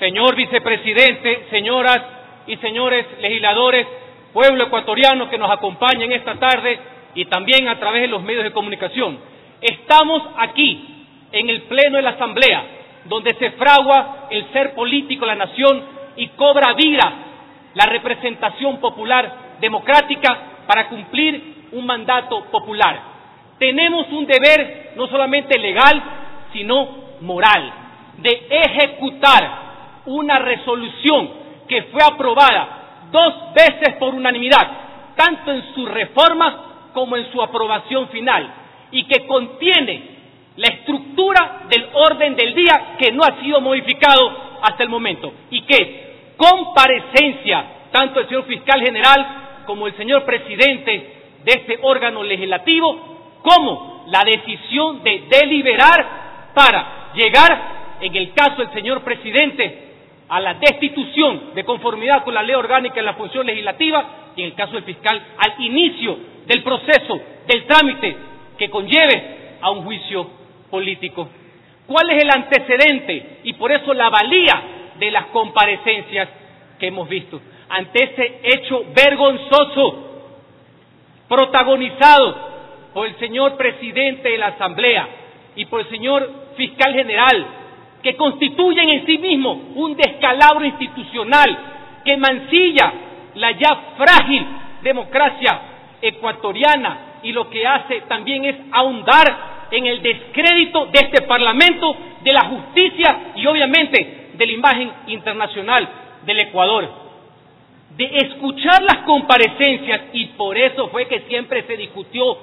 señor vicepresidente, señoras y señores legisladores, pueblo ecuatoriano que nos acompaña en esta tarde y también a través de los medios de comunicación. Estamos aquí, en el Pleno de la Asamblea, donde se fragua el ser político de la nación y cobra vida la representación popular democrática para cumplir un mandato popular. Tenemos un deber no solamente legal, sino moral, de ejecutar una resolución que fue aprobada 2 veces por unanimidad, tanto en su reforma como en su aprobación final, y que contiene la estructura del orden del día que no ha sido modificado hasta el momento, y que es comparecencia tanto del señor fiscal general como el señor presidente de este órgano legislativo, como la decisión de deliberar para llegar, en el caso del señor presidente, a la destitución de conformidad con la ley orgánica de la función legislativa, y en el caso del fiscal, al inicio del proceso, del trámite que conlleve a un juicio político. ¿Cuál es el antecedente? Y por eso la valía de las comparecencias que hemos visto. Ante ese hecho vergonzoso, protagonizado por el señor presidente de la Asamblea y por el señor fiscal general, que constituyen en sí mismos un descalabro institucional que mancilla la ya frágil democracia ecuatoriana, y lo que hace también es ahondar en el descrédito de este Parlamento, de la justicia y obviamente de la imagen internacional del Ecuador. De escuchar las comparecencias, y por eso fue que siempre se discutió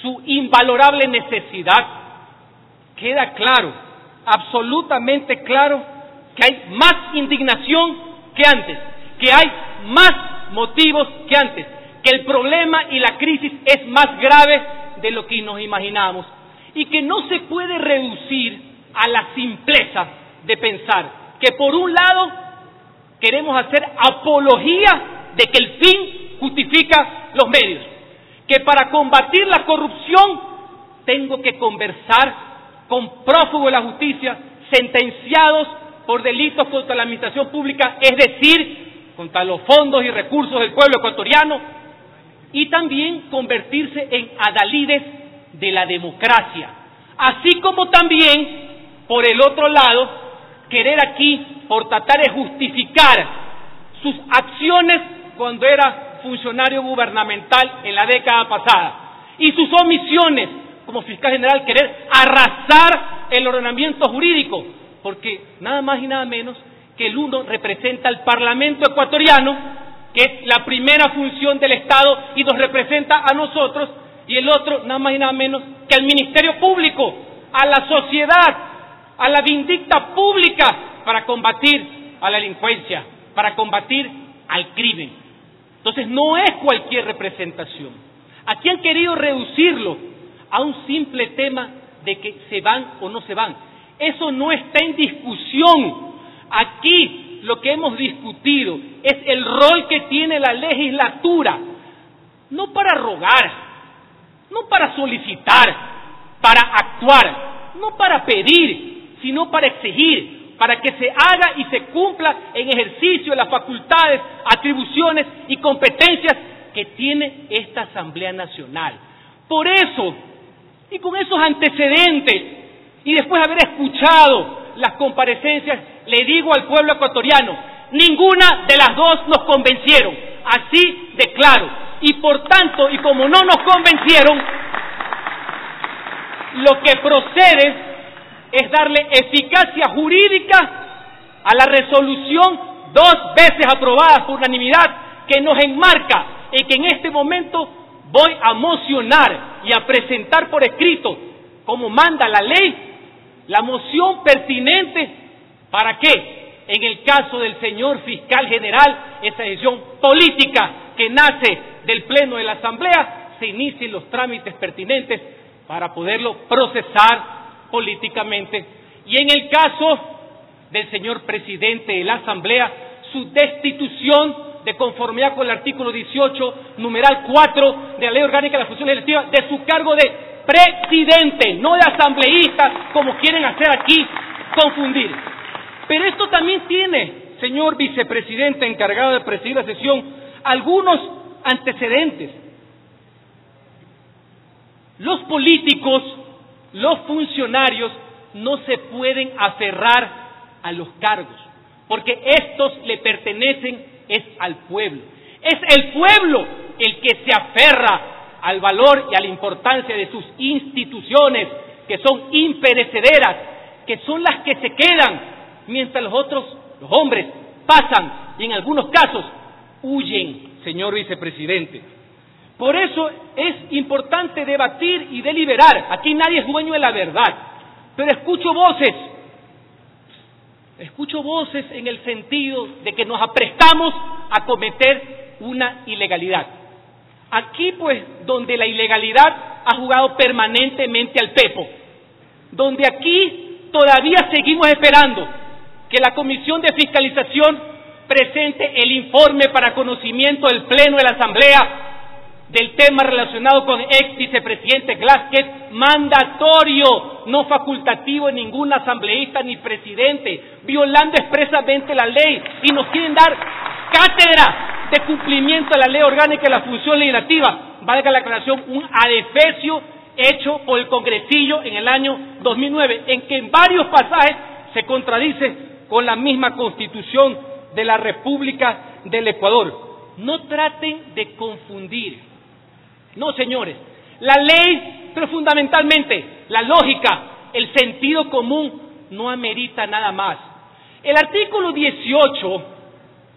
su invalorable necesidad, queda claro, absolutamente claro, que hay más indignación que antes, que hay más motivos que antes, que el problema y la crisis es más grave de lo que nos imaginábamos, y que no se puede reducir a la simpleza de pensar que por un lado queremos hacer apología de que el fin justifica los medios, que para combatir la corrupción tengo que conversar con prófugos de la justicia sentenciados por delitos contra la administración pública, es decir, contra los fondos y recursos del pueblo ecuatoriano, y también convertirse en adalides de la democracia, así como también, por el otro lado, querer aquí, por tratar de justificar sus acciones cuando era funcionario gubernamental en la década pasada, y sus omisiones como fiscal general, querer arrasar el ordenamiento jurídico, porque nada más y nada menos que el uno representa al Parlamento ecuatoriano, que es la primera función del Estado y nos representa a nosotros, y el otro nada más y nada menos que al Ministerio Público, a la sociedad, a la vindicta pública, para combatir a la delincuencia, para combatir al crimen. Entonces no es cualquier representación. Aquí han querido reducirlo a un simple tema de que se van o no se van. Eso no está en discusión. Aquí lo que hemos discutido es el rol que tiene la legislatura, no para rogar, no para solicitar, para actuar, no para pedir, sino para exigir, para que se haga y se cumpla en ejercicio de las facultades, atribuciones y competencias que tiene esta Asamblea Nacional. Por eso, y con esos antecedentes, y después de haber escuchado las comparecencias, le digo al pueblo ecuatoriano, ninguna de las dos nos convencieron, así de claro. Y por tanto, y como no nos convencieron, lo que procede es darle eficacia jurídica a la resolución 2 veces aprobada por unanimidad, que nos enmarca en que en este momento voy a mocionar y a presentar por escrito, como manda la ley, la moción pertinente para que, en el caso del señor fiscal general, esa decisión política que nace del Pleno de la Asamblea, se inicien los trámites pertinentes para poderlo procesar políticamente. Y en el caso del señor presidente de la Asamblea, su destitución de conformidad con el artículo 18, numeral 4 de la Ley Orgánica de la Función Legislativa, de su cargo de presidente, no de asambleísta, como quieren hacer aquí confundir. Pero esto también tiene, señor vicepresidente encargado de presidir la sesión, algunos antecedentes. Los políticos, los funcionarios, no se pueden aferrar a los cargos, porque estos le pertenecen al pueblo. Es el pueblo el que se aferra al valor y a la importancia de sus instituciones, que son imperecederas, que son las que se quedan, mientras los hombres, pasan y en algunos casos huyen, señor vicepresidente. Por eso es importante debatir y deliberar. Aquí nadie es dueño de la verdad, pero escucho voces en el sentido de que nos aprestamos a cometer una ilegalidad. Aquí, pues, donde la ilegalidad ha jugado permanentemente al pepo, donde aquí todavía seguimos esperando que la Comisión de Fiscalización presente el informe para conocimiento del Pleno de la Asamblea del tema relacionado con ex vicepresidente Glass, que es mandatorio, no facultativo en ningún asambleísta ni presidente, violando expresamente la ley, y nos quieren dar cátedra de cumplimiento de la ley orgánica de la función legislativa. Valga la aclaración, un adefesio hecho por el congresillo en el año 2009, en que en varios pasajes se contradice con la misma Constitución de la República del Ecuador. No traten de confundir. No, señores, la ley, pero fundamentalmente la lógica, el sentido común, no amerita nada más. El artículo 18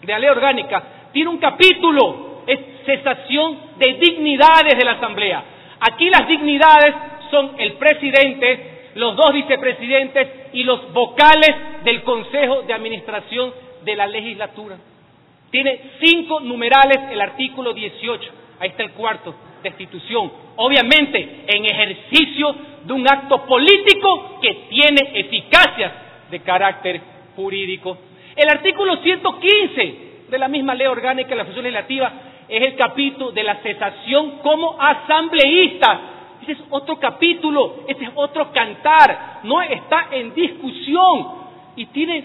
de la ley orgánica tiene un capítulo, es cesación de dignidades de la Asamblea. Aquí las dignidades son el presidente, los dos vicepresidentes y los vocales del Consejo de Administración de la legislatura. Tiene 5 numerales el artículo 18. Ahí está el cuarto, destitución. Obviamente, en ejercicio de un acto político que tiene eficacias de carácter jurídico. El artículo 115 de la misma ley orgánica de la función legislativa es el capítulo de la cesación como asambleísta. Ese es otro capítulo, ese es otro cantar, no está en discusión y tiene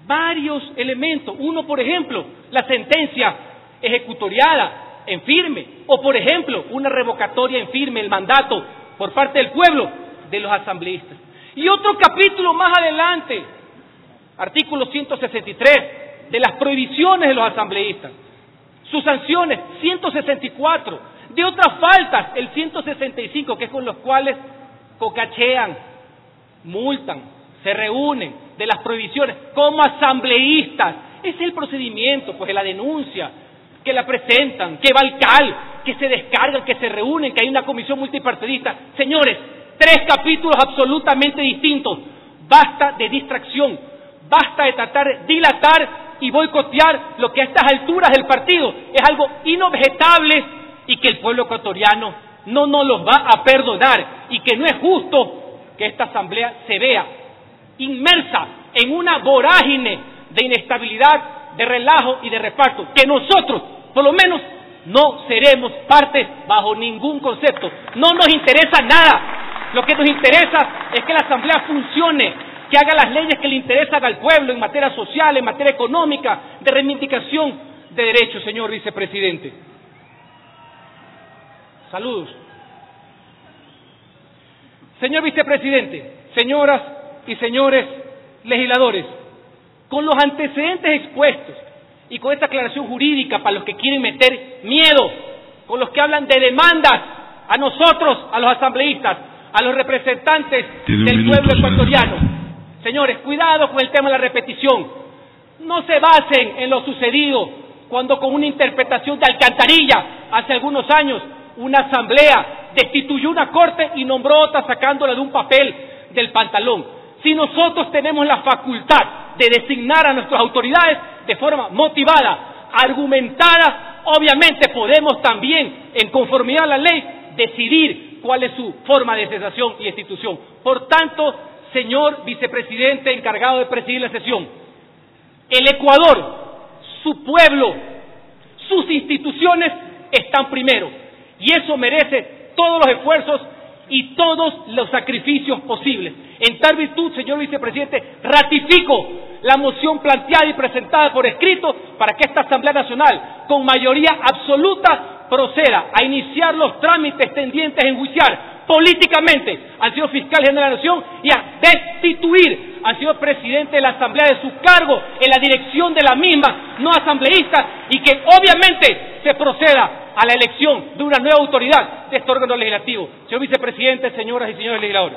varios elementos. Uno, por ejemplo, la sentencia ejecutoriada en firme, o por ejemplo, una revocatoria en firme, el mandato por parte del pueblo de los asambleístas. Y otro capítulo más adelante, artículo 163, de las prohibiciones de los asambleístas, sus sanciones, 164, de otras faltas, el 165, que es con los cuales cocachean, multan, se reúnen, de las prohibiciones, como asambleístas. Ese es el procedimiento, pues, de la denuncia, que la presentan, que va al CAL, que se descargan, que se reúnen, que hay una comisión multipartidista. Señores, 3 capítulos absolutamente distintos. Basta de distracción, basta de tratar de dilatar y boicotear lo que a estas alturas del partido es algo inobjetable y que el pueblo ecuatoriano no nos los va a perdonar, y que no es justo que esta asamblea se vea inmersa en una vorágine de inestabilidad, de relajo y de reparto, que nosotros, por lo menos, no seremos parte bajo ningún concepto. No nos interesa nada. Lo que nos interesa es que la asamblea funcione, que haga las leyes que le interesan al pueblo en materia social, en materia económica, de reivindicación de derechos, señor vicepresidente. Saludos. Señor vicepresidente, señoras y señores legisladores, con los antecedentes expuestos y con esta aclaración jurídica para los que quieren meter miedo, con los que hablan de demandas a nosotros, a los asambleístas, a los representantes del pueblo ecuatoriano. Señores, cuidado con el tema de la repetición. No se basen en lo sucedido cuando, con una interpretación de alcantarilla hace algunos años, una asamblea destituyó una corte y nombró otra sacándola de un papel del pantalón. Si nosotros tenemos la facultad de designar a nuestras autoridades de forma motivada, argumentada, obviamente podemos también, en conformidad a la ley, decidir cuál es su forma de cesación y destitución. Por tanto, señor vicepresidente encargado de presidir la sesión, el Ecuador, su pueblo, sus instituciones están primero, y eso merece todos los esfuerzos y todos los sacrificios posibles. En tal virtud, señor vicepresidente, ratifico la moción planteada y presentada por escrito para que esta Asamblea Nacional, con mayoría absoluta, proceda a iniciar los trámites tendientes a enjuiciar políticamente al señor fiscal general de la Nación y a destituir al señor presidente de la Asamblea de su cargo en la dirección de la misma, no asambleísta, y que obviamente se proceda a la elección de una nueva autoridad de este órgano legislativo. Señor vicepresidente, señoras y señores legisladores.